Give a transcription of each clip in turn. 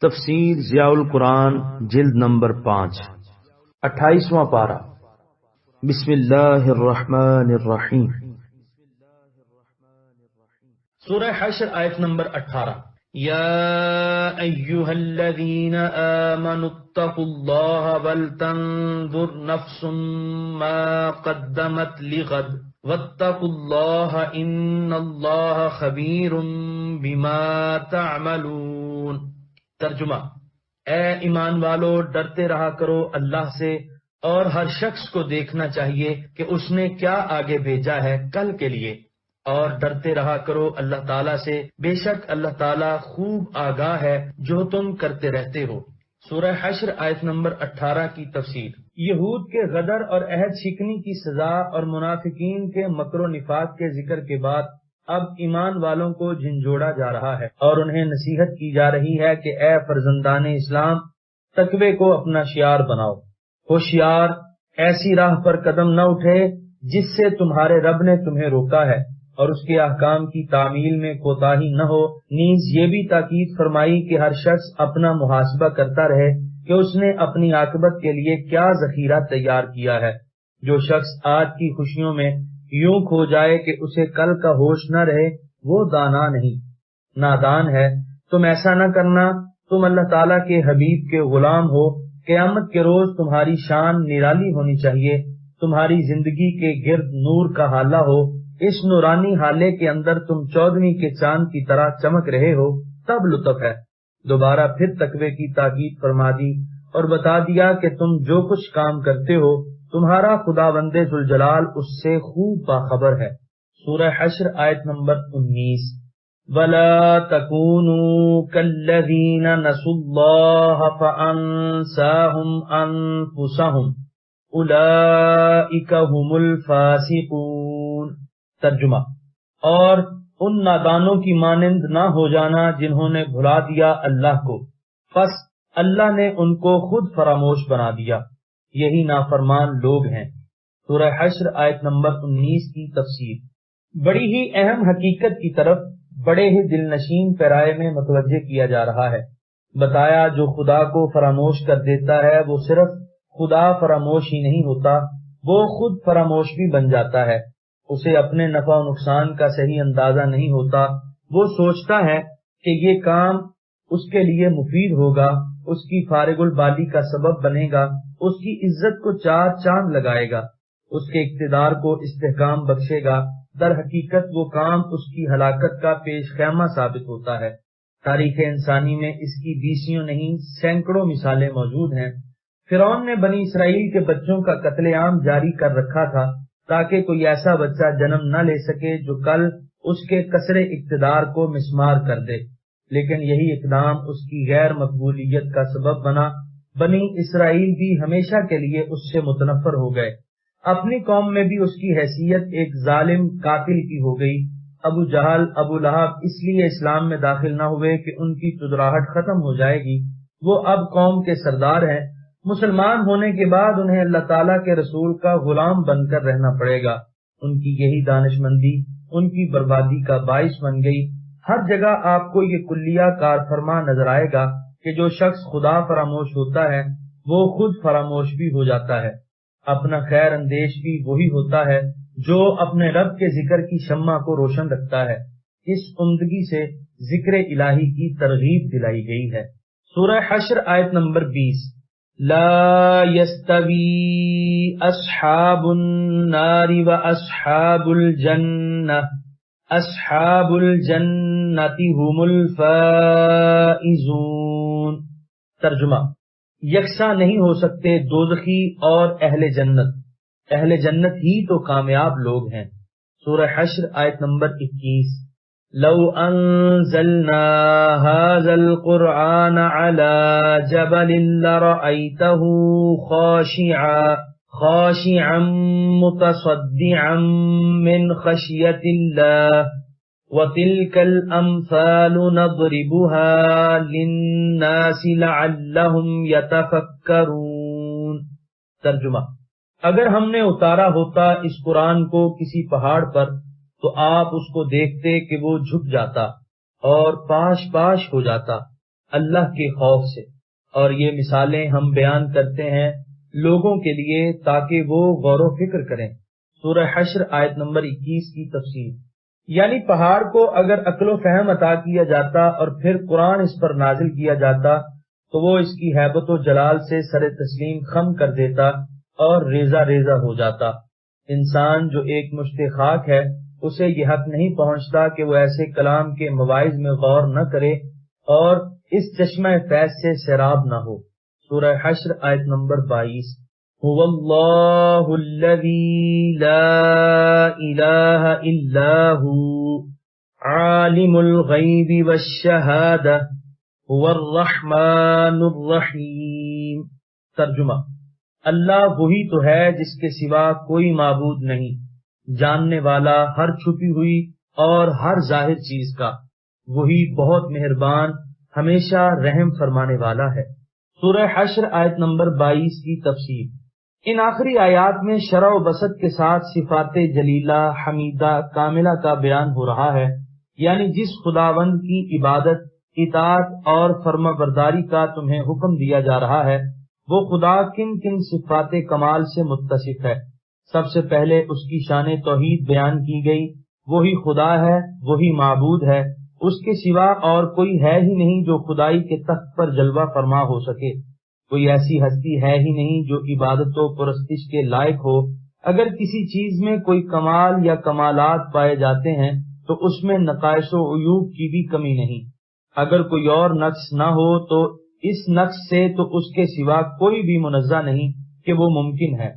تفسیر ضیاء القرآن جلد نمبر 5 28واں پارہ۔ بسم اللہ الرحمن الرحیم۔ سورہ حشر آیت نمبر 18۔ یا ایہا الذین آمنوا اتقوا اللہ ولتنظر نفس ما قدمت لغد واتقوا اللہ ان اللہ خبیر بما تعملون۔ ترجمہ: اے ایمان والو، ڈرتے رہا کرو اللہ سے، اور ہر شخص کو دیکھنا چاہیے کہ اس نے کیا آگے بھیجا ہے کل کے لیے، اور ڈرتے رہا کرو اللہ تعالیٰ سے، بے شک اللہ تعالیٰ خوب آگاہ ہے جو تم کرتے رہتے ہو۔ سورہ حشر آیت نمبر 18 کی تفسیر۔ یہود کے غدر اور عہد شکنی کی سزا اور منافقین کے مکر و نفاق کے ذکر کے بعد اب ایمان والوں کو جھنجھوڑا جا رہا ہے اور انہیں نصیحت کی جا رہی ہے کہ اے فرزندان اسلام، تقوی کو اپنا شعار بناؤ۔ ہوشیار، ایسی راہ پر قدم نہ اٹھے جس سے تمہارے رب نے تمہیں روکا ہے، اور اس کے احکام کی تعمیل میں کوتاہی نہ ہو۔ نیز یہ بھی تاکید فرمائی کہ ہر شخص اپنا محاسبہ کرتا رہے کہ اس نے اپنی عاقبت کے لیے کیا ذخیرہ تیار کیا ہے۔ جو شخص آج کی خوشیوں میں یوں کھو جائے کہ اسے کل کا ہوش نہ رہے، وہ دانا نہیں، نادان ہے۔ تم ایسا نہ کرنا، تم اللہ تعالیٰ کے حبیب کے غلام ہو۔ قیامت کے روز تمہاری شان نرالی ہونی چاہیے، تمہاری زندگی کے گرد نور کا حالہ ہو، اس نورانی حالے کے اندر تم 14ویں کے چاند کی طرح چمک رہے ہو، تب لطف ہے۔ دوبارہ پھر تقوی کی تاکید فرما دی اور بتا دیا کہ تم جو کچھ کام کرتے ہو تمہارا خداوند ذوالجلال اس سے خوب باخبر ہے۔ سورہ حشر آیت نمبر 19۔ وَلَا تَكُونُوا كَالَّذِينَ نَسُوا اللَّهَ فَأَنسَاهُمْ أَنفُسَهُمْ أُولَئِكَ هُمُ الْفَاسِقُونَ۔ ترجمہ: اور ان نادانوں کی مانند نہ ہو جانا جنہوں نے بھلا دیا اللہ کو، پس اللہ نے ان کو خود فراموش بنا دیا، یہی نافرمان لوگ ہیں۔ سورہ حشر آیت نمبر 19 کی تفسیر۔ بڑی ہی اہم حقیقت کی طرف بڑے ہی دل نشین پیرائے میں متوجہ کیا جا رہا ہے۔ بتایا جو خدا کو فراموش کر دیتا ہے وہ صرف خدا فراموش ہی نہیں ہوتا، وہ خود فراموش بھی بن جاتا ہے۔ اسے اپنے نفع و نقصان کا صحیح اندازہ نہیں ہوتا، وہ سوچتا ہے کہ یہ کام اس کے لیے مفید ہوگا، اس کی فارغ البالی کا سبب بنے گا، اس کی عزت کو چار چاند لگائے گا، اس کے اقتدار کو استحکام بخشے گا۔ در حقیقت وہ کام اس کی ہلاکت کا پیش خیمہ ثابت ہوتا ہے۔ تاریخ انسانی میں اس کی بیسیوں نہیں سینکڑوں مثالیں موجود ہیں۔ فرعون نے بنی اسرائیل کے بچوں کا قتل عام جاری کر رکھا تھا تاکہ کوئی ایسا بچہ جنم نہ لے سکے جو کل اس کے کثر اقتدار کو مسمار کر دے، لیکن یہی اقدام اس کی غیر مقبولیت کا سبب بنا۔ بنی اسرائیل بھی ہمیشہ کے لیے اس سے متنفر ہو گئے۔ اپنی قوم میں بھی اس کی حیثیت ایک ظالم قاتل کی ہو گئی۔ ابو جہل، ابو لہب اس لیے اسلام میں داخل نہ ہوئے کہ ان کی چودراہٹ ختم ہو جائے گی، وہ اب قوم کے سردار ہیں۔ مسلمان ہونے کے بعد انہیں اللہ تعالیٰ کے رسول کا غلام بن کر رہنا پڑے گا۔ ان کی یہی دانش مندی ان کی بربادی کا باعث بن گئی۔ ہر جگہ آپ کو یہ کلیہ کار فرما نظر آئے گا کہ جو شخص خدا فراموش ہوتا ہے وہ خود فراموش بھی ہو جاتا ہے۔ اپنا خیر اندیش بھی وہی ہوتا ہے جو اپنے رب کے ذکر کی شمع کو روشن رکھتا ہے۔ اس عمدگی سے ذکر الہی کی ترغیب دلائی گئی ہے۔ سورہ حشر آیت نمبر 20۔ لا يستوی اصحاب النار و اصحاب الجنہ اصحاب الجنۃ هم الفائزون۔ ترجمہ: یکساں نہیں ہو سکتے دوزخی اور اہل جنت، اہل جنت ہی تو کامیاب لوگ ہیں۔ سورہ حشر آیت نمبر 21۔ لو انزلنا هذا القرآن على جبل لرأيته خاشعا متصدعا من خشية الله وَتِلْكَ الْأَمْثَالُ نَضْرِبُهَا لِلنَّاسِ لَعَلَّهُمْ يَتَفَكَّرُونَ۔ ترجمہ: اگر ہم نے اتارا ہوتا اس قرآن کو کسی پہاڑ پر تو آپ اس کو دیکھتے کہ وہ جھک جاتا اور پاش پاش ہو جاتا، اللہ کے خوف سے، اور یہ مثالیں ہم بیان کرتے ہیں لوگوں کے لیے تاکہ وہ غور و فکر کریں۔ سورہ حشر آیت نمبر 21 کی تفسیر، یعنی پہاڑ کو اگر عقل و فہم عطا کیا جاتا اور پھر قرآن اس پر نازل کیا جاتا تو وہ اس کی ہیبت و جلال سے سر تسلیم خم کر دیتا اور ریزہ ریزہ ہو جاتا۔ انسان جو ایک مشت خاک ہے، اسے یہ حق نہیں پہنچتا کہ وہ ایسے کلام کے مواعظ میں غور نہ کرے اور اس چشمہ فیض سے سیراب نہ ہو۔ سورہ حشر آیت نمبر 22۔ هو اللہ الذی لا الہ الا هو عالم الغیب والشہادہ هو الرحمن الرحیم۔ ترجمہ، اللہ وہی تو ہے جس کے سوا کوئی معبود نہیں، جاننے والا ہر چھپی ہوئی اور ہر ظاہر چیز کا، وہی بہت مہربان ہمیشہ رحم فرمانے والا ہے۔ سورہ حشر آیت نمبر 22 کی تفسیر، ان آخری آیات میں شرح و بسط کے ساتھ صفات جلیلہ حمیدہ کاملہ کا بیان ہو رہا ہے، یعنی جس خداوند کی عبادت، اطاعت اور فرما برداری کا تمہیں حکم دیا جا رہا ہے، وہ خدا کن کن صفات کمال سے متصف ہے۔ سب سے پہلے اس کی شان توحید بیان کی گئی، وہی خدا ہے، وہی معبود ہے، اس کے سوا اور کوئی ہے ہی نہیں جو خدائی کے تخت پر جلوہ فرما ہو سکے، کوئی ایسی ہستی ہے ہی نہیں جو عبادت و پرستش کے لائق ہو۔ اگر کسی چیز میں کوئی کمال یا کمالات پائے جاتے ہیں تو اس میں نقائص و عیوب کی بھی کمی نہیں۔ اگر کوئی اور نقص نہ ہو تو اس نقص سے تو اس کے سوا کوئی بھی منزہ نہیں کہ وہ ممکن ہے،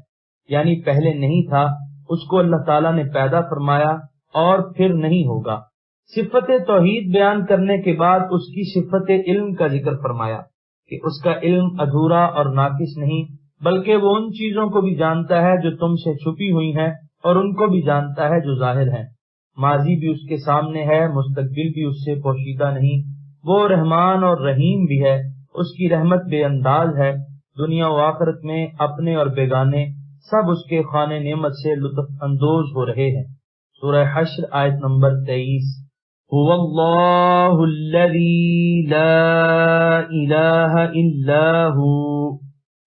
یعنی پہلے نہیں تھا، اس کو اللہ تعالیٰ نے پیدا فرمایا اور پھر نہیں ہوگا۔ صفت توحید بیان کرنے کے بعد اس کی صفت علم کا ذکر فرمایا کہ اس کا علم ادھورا اور ناقص نہیں، بلکہ وہ ان چیزوں کو بھی جانتا ہے جو تم سے چھپی ہوئی ہیں اور ان کو بھی جانتا ہے جو ظاہر ہیں۔ ماضی بھی اس کے سامنے ہے، مستقبل بھی اس سے پوشیدہ نہیں۔ وہ رحمان اور رحیم بھی ہے، اس کی رحمت بے انداز ہے۔ دنیا و آخرت میں اپنے اور بیگانے سب اس کے خانے نعمت سے لطف اندوز ہو رہے ہیں۔ سورہ حشر آیت نمبر 23۔ هو اللہ الذی لا الہ الا ہو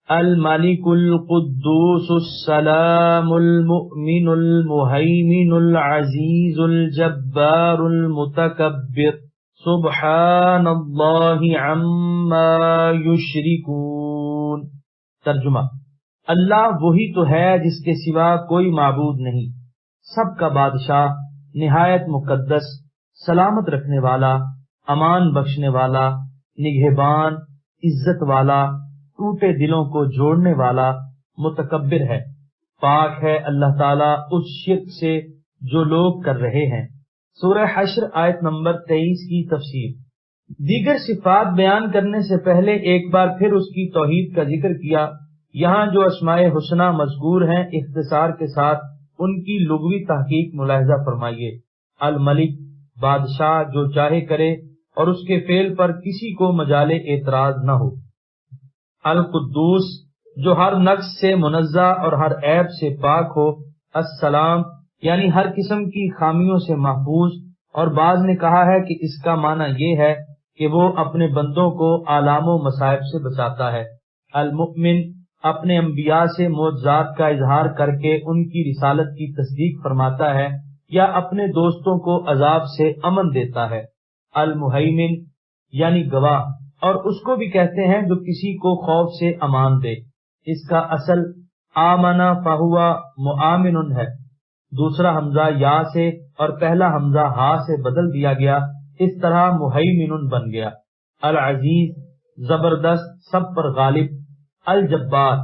الملک القدوس السلام المؤمن المہیمن العزیز الجبار المتکبر سبحان اللہ عما یشرکون۔ ترجمہ، اللہ وہی تو ہے جس کے سوا کوئی معبود نہیں، سب کا بادشاہ، نہایت مقدس، سلامت رکھنے والا، امان بخشنے والا، نگہبان، عزت والا، ٹوٹے دلوں کو جوڑنے والا، متکبر ہے۔ پاک ہے اللہ تعالیٰ اس شرک سے جو لوگ کر رہے ہیں۔ سورہ حشر آیت نمبر 23 کی تفسیر، دیگر صفات بیان کرنے سے پہلے ایک بار پھر اس کی توحید کا ذکر کیا۔ یہاں جو اسماء حسنہ مذکور ہیں، اختصار کے ساتھ ان کی لغوی تحقیق ملاحظہ فرمائیے۔ الملک، بادشاہ جو چاہے کرے اور اس کے فعل پر کسی کو مجال اعتراض نہ ہو۔ القدوس، جو ہر نقص سے منزہ اور ہر عیب سے پاک ہو۔ السلام، یعنی ہر قسم کی خامیوں سے محفوظ، اور بعض نے کہا ہے کہ اس کا معنی یہ ہے کہ وہ اپنے بندوں کو آلام و مصائب سے بچاتا ہے۔ المؤمن، اپنے انبیاء سے معجزات کا اظہار کر کے ان کی رسالت کی تصدیق فرماتا ہے یا اپنے دوستوں کو عذاب سے امن دیتا ہے۔ المہیمن، یعنی گواہ، اور اس کو بھی کہتے ہیں جو کسی کو خوف سے امان دے۔ اس کا اصل آمنا فہوا مؤمن ہے، دوسرا حمزہ یا سے اور پہلا حمزہ ہا سے بدل دیا گیا، اس طرح مہیمن بن گیا۔ العزیز، زبردست، سب پر غالب۔ الجبار،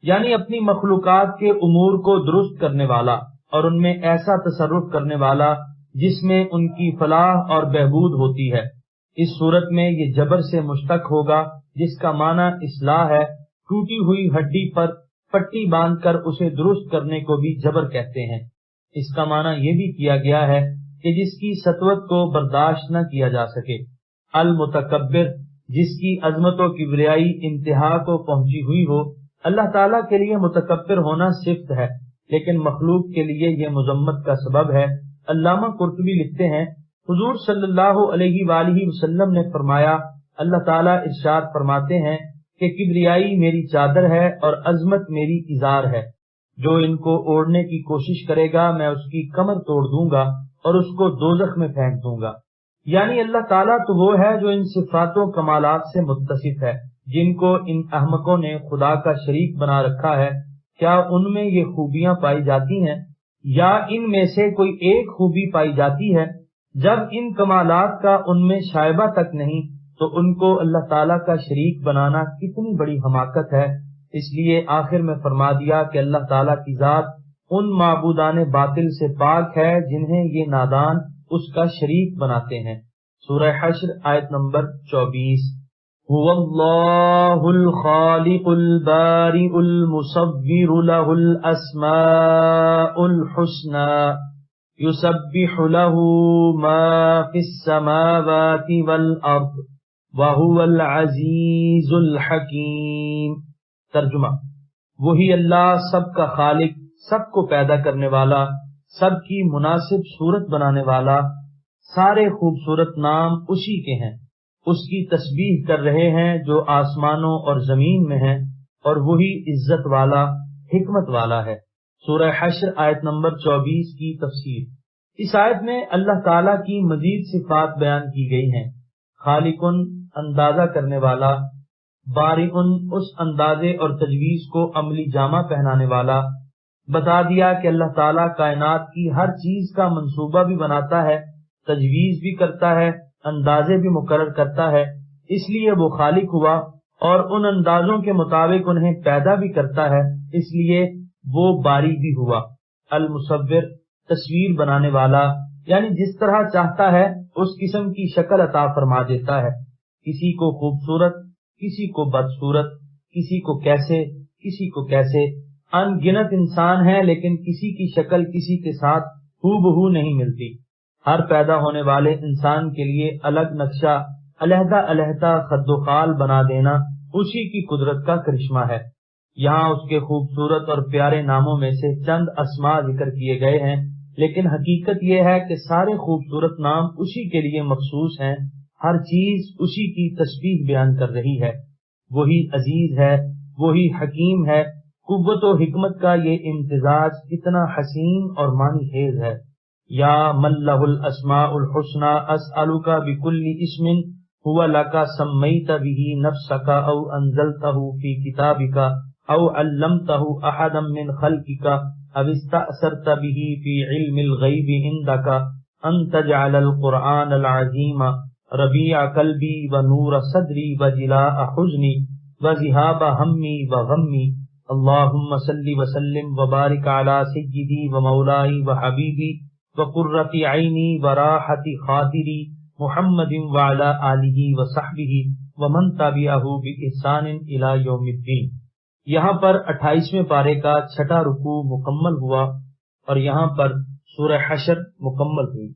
یعنی اپنی مخلوقات کے امور کو درست کرنے والا اور ان میں ایسا تصرف کرنے والا جس میں ان کی فلاح اور بہبود ہوتی ہے۔ اس صورت میں یہ جبر سے مشتق ہوگا، جس کا معنی اصلاح ہے۔ ٹوٹی ہوئی ہڈی پر پٹی باندھ کر اسے درست کرنے کو بھی جبر کہتے ہیں۔ اس کا معنی یہ بھی کیا گیا ہے کہ جس کی سطوت کو برداشت نہ کیا جا سکے۔ المتکبر، جس کی عظمت و کبریائی انتہا کو پہنچی ہوئی ہو۔ اللہ تعالیٰ کے لیے متکبر ہونا صفت ہے، لیکن مخلوق کے لیے یہ مذمت کا سبب ہے۔ علامہ قرطبی لکھتے ہیں، حضور صلی اللہ علیہ وآلہ وسلم نے فرمایا، اللہ تعالیٰ ارشاد فرماتے ہیں کہ کبریائی میری چادر ہے اور عظمت میری ازار ہے، جو ان کو اوڑھنے کی کوشش کرے گا میں اس کی کمر توڑ دوں گا اور اس کو دوزخ میں پھینک دوں گا۔ یعنی اللہ تعالیٰ تو وہ ہے جو ان صفات و کمالات سے متصف ہے جن کو ان احمقوں نے خدا کا شریک بنا رکھا ہے۔ کیا ان میں یہ خوبیاں پائی جاتی ہیں یا ان میں سے کوئی ایک خوبی پائی جاتی ہے؟ جب ان کمالات کا ان میں شائبہ تک نہیں تو ان کو اللہ تعالیٰ کا شریک بنانا کتنی بڑی حماقت ہے۔ اس لیے آخر میں فرما دیا کہ اللہ تعالیٰ کی ذات ان معبودان باطل سے پاک ہے جنہیں یہ نادان اس کا شریک بناتے ہیں۔ سورہ حشر آیت نمبر 24۔ هو اللہ الخالق البارئ المصور له الاسماء الحسنى يسبح له ما في السماوات والارض وهو العزیز الحکیم۔ ترجمہ، وہی اللہ سب کا خالق، سب کو پیدا کرنے والا، سب کی مناسب صورت بنانے والا، سارے خوبصورت نام اسی کے ہیں، اس کی تسبیح کر رہے ہیں جو آسمانوں اور زمین میں ہیں، اور وہی عزت والا، حکمت والا ہے۔ سورہ حشر آیت نمبر 24 کی تفسیر۔ اس آیت میں اللہ تعالیٰ کی مزید صفات بیان کی گئی ہیں۔ خالقن، اندازہ کرنے والا، بارئن، اس اندازے اور تجویز کو عملی جامہ پہنانے والا۔ بتا دیا کہ اللہ تعالیٰ کائنات کی ہر چیز کا منصوبہ بھی بناتا ہے، تجویز بھی کرتا ہے، اندازے بھی مقرر کرتا ہے، اس لیے وہ خالق ہوا، اور ان اندازوں کے مطابق انہیں پیدا بھی کرتا ہے، اس لیے وہ باری بھی ہوا۔ المصور، تصویر بنانے والا، یعنی جس طرح چاہتا ہے اس قسم کی شکل عطا فرما دیتا ہے، کسی کو خوبصورت، کسی کو بدصورت، کسی کو کیسے، کسی کو کیسے۔ ان گنت انسان ہیں لیکن کسی کی شکل کسی کے ساتھ ہو بہو نہیں ملتی۔ ہر پیدا ہونے والے انسان کے لیے الگ نقشہ، علیحدہ علیحدہ خد و خال بنا دینا اسی کی قدرت کا کرشمہ ہے۔ یہاں اس کے خوبصورت اور پیارے ناموں میں سے چند اسماء ذکر کیے گئے ہیں، لیکن حقیقت یہ ہے کہ سارے خوبصورت نام اسی کے لیے مخصوص ہیں، ہر چیز اسی کی تسبیح بیان کر رہی ہے۔ وہی عزیز ہے، وہی حکیم ہے۔ قوت و حکمت کا یہ امتزاج کتنا حسین اور معنی خیز ہے۔ یا من لہ الاسماء الحسنى اسألک بکل اسم هو لک سمیت به نفسک او انزلتہ فی کتابک او علمتہ احدا من خلقک او استأثرت به فی علم الغیب عندک ان تجعل القرآن العظیم ربیع قلبی ونور صدری وجلاء حزنی وذہاب ہمی وغمی۔ اللہم صلی وسلم وبارک علی سیدی ومولائی وحبیبی وقرۃ عینی وراحۃ خاطری محمد وعلی آلہ وصحبہ ومن تبعہ بإحسان الی یوم الدین۔ یہاں پر 28ویں پارے کا 6واں رکوع مکمل ہوا اور یہاں پر سورہ حشر مکمل ہوئی۔